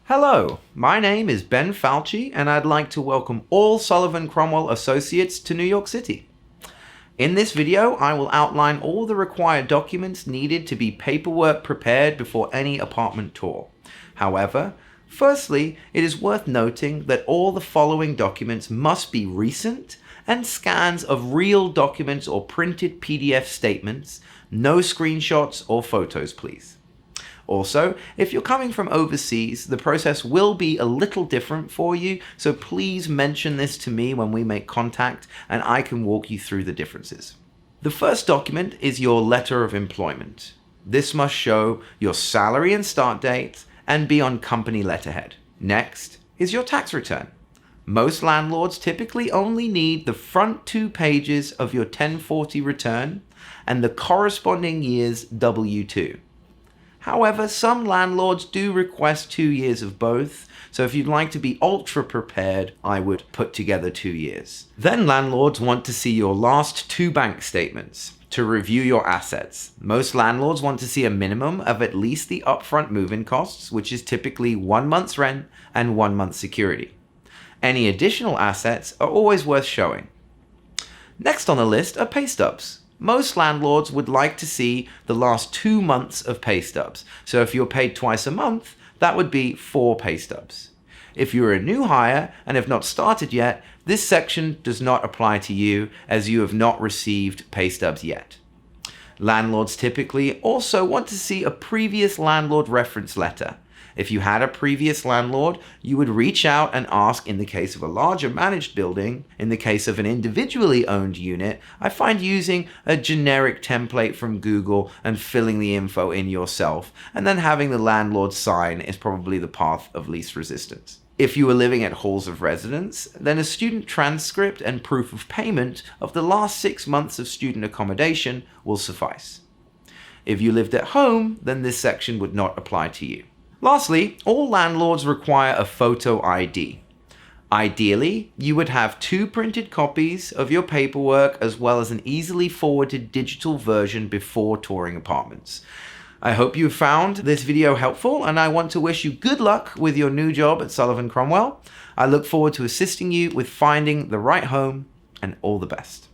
Hello, my name is Ben Falchi and I'd like to welcome all Sullivan Cromwell Associates to New York City. In this video, I will outline all the required documents needed to be paperwork prepared before any apartment tour. However, firstly, it is worth noting that all the following documents must be recent and scans of real documents or printed PDF statements, no screenshots or photos please. Also, if you're coming from overseas, the process will be a little different for you, so please mention this to me when we make contact and I can walk you through the differences. The first document is your letter of employment. This must show your salary and start date and be on company letterhead. Next is your tax return. Most landlords typically only need the front 2 pages of your 1040 return and the corresponding year's W-2. However, some landlords do request 2 years of both, so if you'd like to be ultra prepared, I would put together 2 years. Then landlords want to see your last 2 bank statements to review your assets. Most landlords want to see a minimum of at least the upfront move-in costs, which is typically 1 month's rent and 1 month's security. Any additional assets are always worth showing. Next on the list are pay stubs. Most landlords would like to see the last 2 months of pay stubs. So if you're paid twice a month, that would be 4 pay stubs. If you're a new hire and have not started yet, this section does not apply to you as you have not received pay stubs yet. Landlords typically also want to see a previous landlord reference letter. If you had a previous landlord, you would reach out and ask in the case of a larger managed building. In the case of an individually owned unit, I find using a generic template from Google and filling the info in yourself, and then having the landlord sign is probably the path of least resistance. If you were living at halls of residence, then a student transcript and proof of payment of the last 6 months of student accommodation will suffice. If you lived at home, then this section would not apply to you. Lastly, all landlords require a photo ID. Ideally, you would have 2 printed copies of your paperwork as well as an easily forwarded digital version before touring apartments. I hope you found this video helpful and I want to wish you good luck with your new job at Sullivan Cromwell. I look forward to assisting you with finding the right home and all the best.